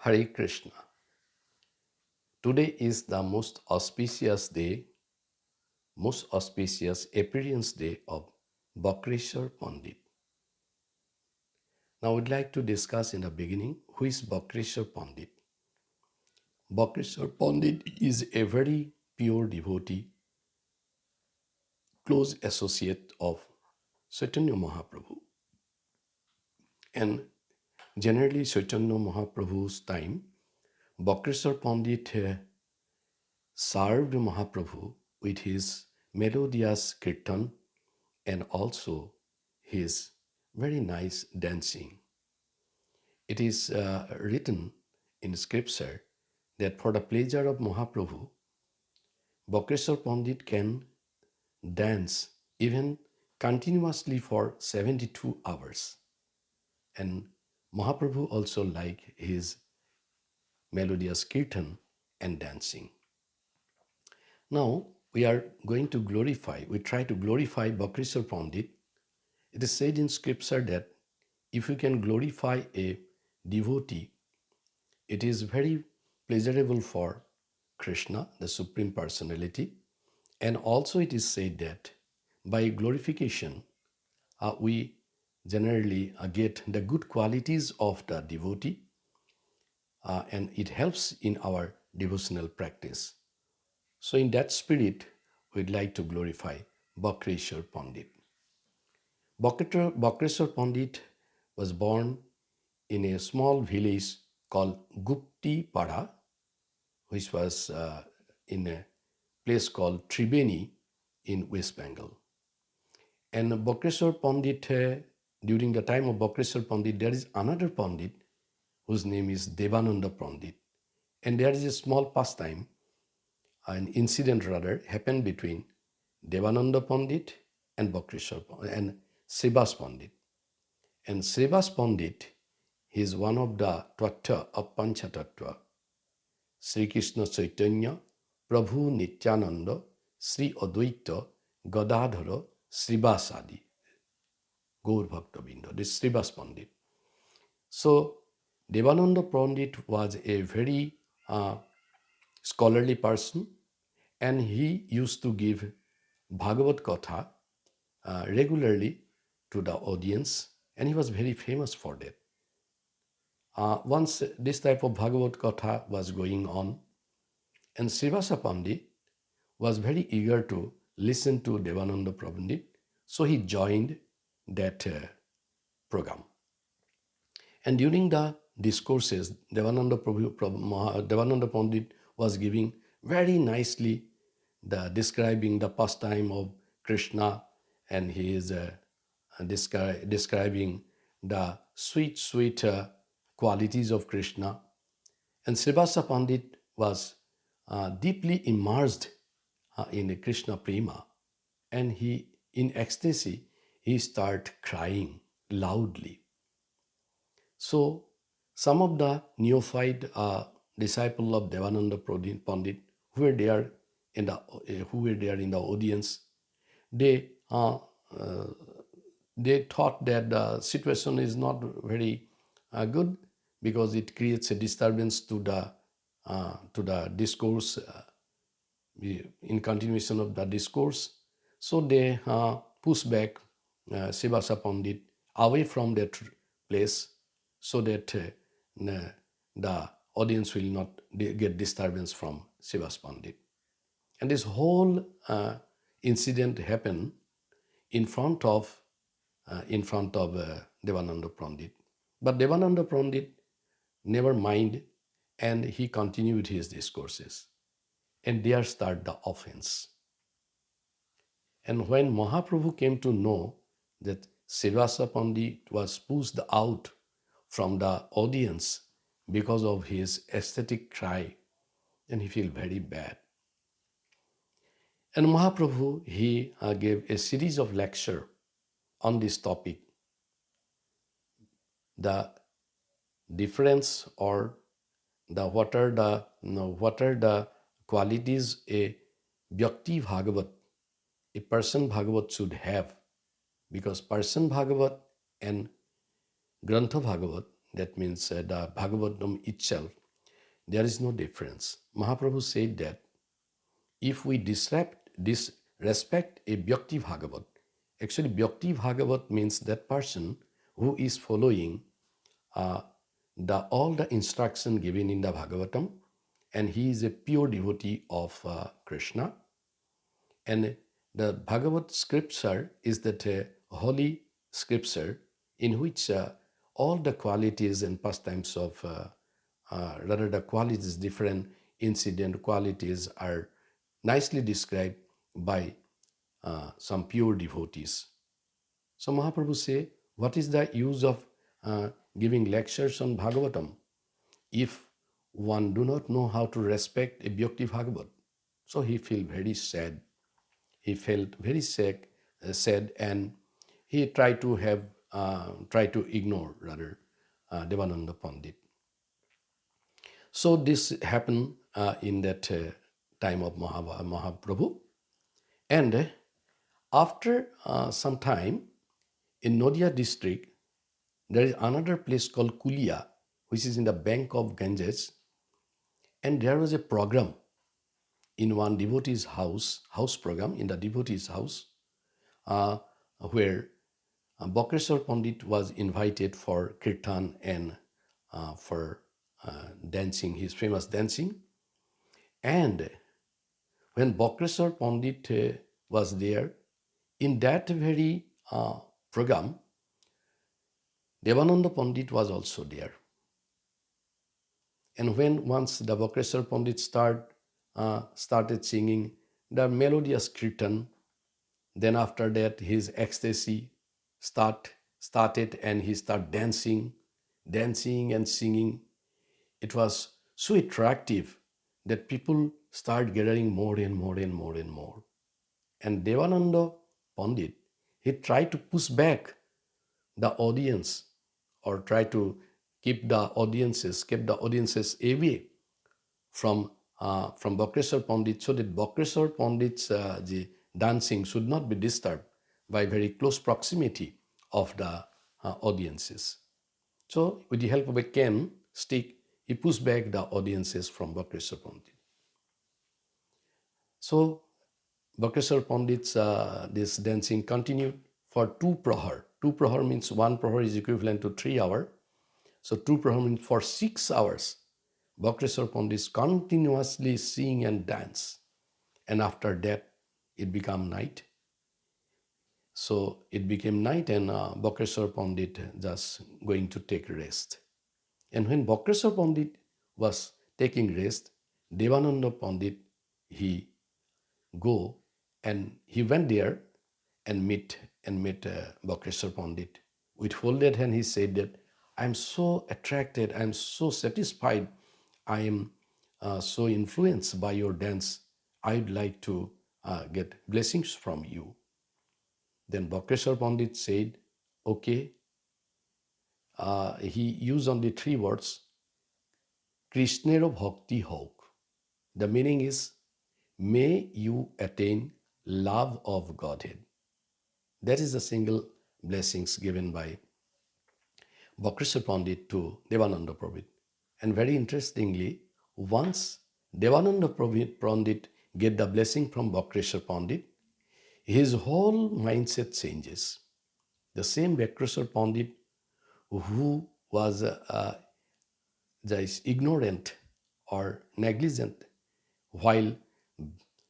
Hare Krishna. Today is the most auspicious day, most auspicious appearance day of Vakrasvar Pandit. Now, I would like to discuss in the beginning who is Vakrasvar Pandit. Vakrasvar Pandit is a very pure devotee, close associate of Chaitanya Mahaprabhu. And generally, Chaitanya Mahaprabhu's time, Vakrasvar Pandit served Mahaprabhu with his melodious kirtan and also his very nice dancing. It is written in scripture that for the pleasure of Mahaprabhu, Vakreshwar Pandit can dance even continuously for 72 hours. And Mahaprabhu also liked his melodious kirtan and dancing. Now we try to glorify Vakreshwar Pandit. It is said in scripture that if you can glorify a devotee, it is very pleasurable for Krishna, the Supreme Personality. And also it is said that by glorification, we generally get the good qualities of the devotee, and it helps in our devotional practice. So in that spirit, we'd like to glorify Vakreshwar Pandit. Vakreshwar Pandit was born in a small village called Gupti Pada, which was in a place called Tribeni in West Bengal. And Vakreshwar Pandit, during the time of Vakreshwar Pandit, there is another Pandit whose name is Devananda Pandit. And there is a small pastime, an incident rather, happened between Devananda Pandit and and Srivas Pandit. And Srivas Pandit, he is one of the Tattva of Panchatattva. Sri Krishna Chaitanya, Prabhu Nityananda, Sri Advaita, Gadadhara, Srivasadi, Gaur Bhaktavinda, this Srivas Pandit. So, Devananda Pandit was a very scholarly person, and he used to give Bhagavad Katha regularly to the audience, and he was very famous for that. Once this type of Bhagavad Katha was going on, and Srivasa Pandit was very eager to listen to Devananda Pandit, so he joined that program. And during the discourses, Devananda Pandit was giving very nicely describing the pastime of Krishna, and he is describing the sweet qualities of Krishna. And Srivasa Pandit was deeply immersed in Krishna Prema, and he, in ecstasy, he started crying loudly. So, some of the neophyte disciples of Devananda Pandit who were there in the audience, they they thought that the situation is not very good, because it creates a disturbance to the discourse, in continuation of the discourse. So they push back Srivasa Pandit away from that place, so that the audience will not get disturbance from Srivasa Pandit. And this whole incident happened in front of Devananda Pandit. But Devananda Pandit never mind, and he continued his discourses. And there started the offense. And when Mahaprabhu came to know that Srivasa Pandit was pushed out from the audience because of his aesthetic cry, and he felt very bad. And Mahaprabhu, he gave a series of lecture on this topic, the difference, or what are the qualities a Vyakti Bhagavat, a person Bhagavat should have, because person Bhagavat and Grantha Bhagavat, that means the Bhagavatam itself, there is no difference. Mahaprabhu said that if we disrespect a Bhakti Bhagavat, actually Bhakti Bhagavat means that person who is following uh, all the instruction given in the Bhagavatam, and he is a pure devotee of Krishna. And the Bhagavad scripture is that holy scripture in which all the qualities and pastimes of, rather the qualities, different incident qualities are nicely described by some pure devotees. So Mahaprabhu say, what is the use of giving lectures on Bhagavatam if one do not know how to respect a Bhakti Bhagavat? So he feel very sad. He felt very sad, and he tried to ignore rather Devananda Pandit. So this happened in that time of Mahaprabhu, and after some time in Noida district, there is another place called Kulia, which is in the bank of Ganges, and there was a program in one devotee's house program in the devotee's house, uh, where Bakreshwar Pandit was invited for kirtan and for dancing, his famous dancing. And when Bakreshwar Pandit was there, in that very program, Devananda Pandit was also there. And when once the Bakreshwar Pandit started singing the melodious kirtan, then after that his ecstasy started, and he started dancing and singing. It was so attractive that people start gathering more and more and more and more. And Devananda Pandit, he tried to push back the audience, or try to keep the audiences away from Bakreshwar Pandit, so that Bakreshwar Pandit's the dancing should not be disturbed by very close proximity of the audiences. So with the help of a cane stick, he pushed back the audiences from Bakreshwar Pandit. So Bakreshwar Pandit's this dancing continued for two prahar. Two prahar means one prahar is equivalent to 3 hours. So two prahar means for 6 hours. Bakreshwar Pandit continuously sing and dance. And after that, it became night. So it became night, and Bakreshwar Pandit just going to take rest. And when Bakreshwar Pandit was taking rest, Devananda Pandit, he go and he went there and met Bakreshwar Pandit. With folded hand, he said that I'm so attracted, I'm so satisfied, I am so influenced by your dance. I'd like to get blessings from you. Then Bakreshwar Pandit said, okay. He used only three words, Krishnero Bhakti Hok. The meaning is, may you attain love of Godhead. That is the single blessings given by Bakreshwar Pandit to Devananda Pandit. And very interestingly, once Devananda Pandit get the blessing from Bakreshwar Pandit, his whole mindset changes. The same Bakreshwar Pandit who was ignorant or negligent, while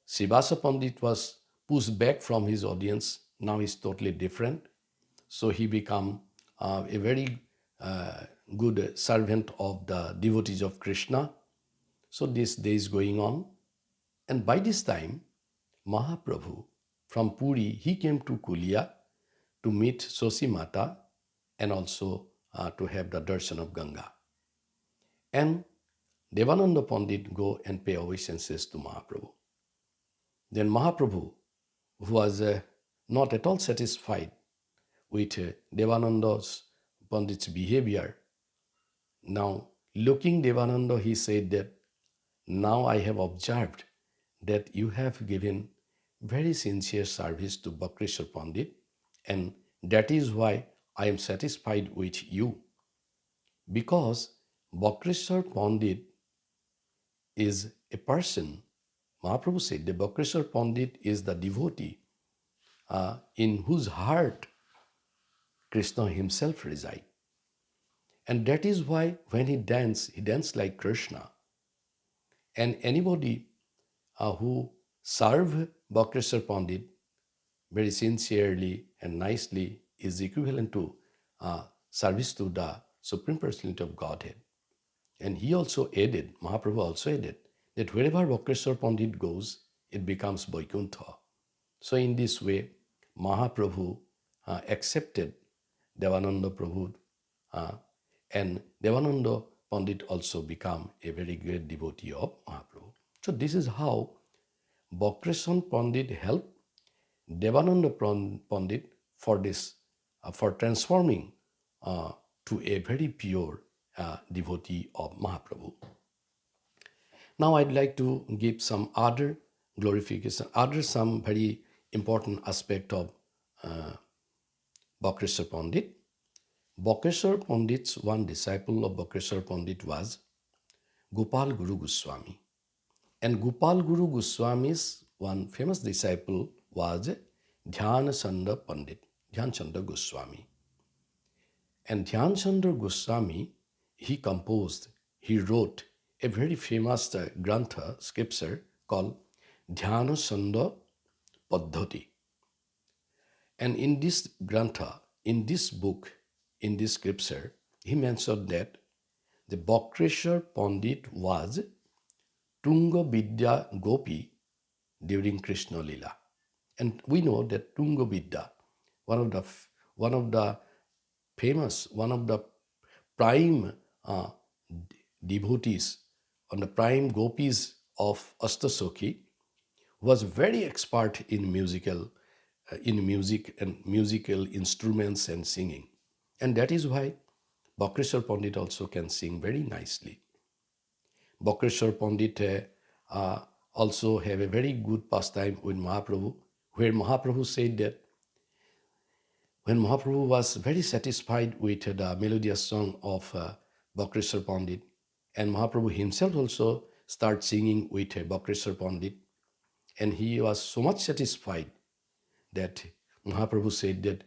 Srivasa Pandit was pushed back from his audience, now he's totally different. So he became a very good servant of the devotees of Krishna. So this day is going on. And by this time, Mahaprabhu from Puri, he came to Kulia to meet Sosi Mata and also to have the darshan of Ganga. And Devananda Pandit go and pay obeisances to Mahaprabhu. Then Mahaprabhu, who was not at all satisfied with Devananda's Pandit's behavior, now looking Devananda, he said that now I have observed that you have given very sincere service to Bakreshwar Pandit, and that is why I am satisfied with you. because Vakrasvar Pandit is a person. Mahaprabhu said that Vakrasvar Pandit is the devotee in whose heart Krishna himself resides. And that is why when he danced like Krishna. And anybody who serve Vakrasvar Pandit very sincerely and nicely is equivalent to service to the Supreme Personality of Godhead. And he also added, Mahaprabhu also added, that wherever Vakrasvar Pandit goes, it becomes Vaikuntha. So in this way, Mahaprabhu accepted Devananda Prabhu, uh, and Devananda Pandit also became a very great devotee of Mahaprabhu. So this is how Vakrasvar Pandit helped Devananda Pandit for this, for transforming to a very pure devotee of Mahaprabhu. Now I'd like to give some other glorification, other some very important aspect of Vakrasvar Pandit. Vakrasvar Pandit's one disciple of Vakrasvar Pandit was Gopal Guru Goswami. And Gopal Guru Goswami's one famous disciple was Dhyan Chandra Pandit, Dhyan Chandra Goswami. And Dhyan Chandra Goswami, he wrote a very famous grantha, scripture called Dhyana Chandra Paddhati. And in this grantha, in this book, in this scripture, he mentioned that the Vakrasvar Pandit was Tunga Vidya Gopi during Krishna Lila. And we know that Tunga Vidya, one of the famous, one of the prime devotees, on the prime gopis of Astasokhi, was very expert in music and musical instruments and singing. And that is why Vakrasvar Pandit also can sing very nicely. Vakrasvar Pandit also have a very good pastime with Mahaprabhu, where Mahaprabhu said that when Mahaprabhu was very satisfied with the melodious song of Vakrasvar Pandit, and Mahaprabhu himself also started singing with Vakrasvar Pandit, and he was so much satisfied that Mahaprabhu said that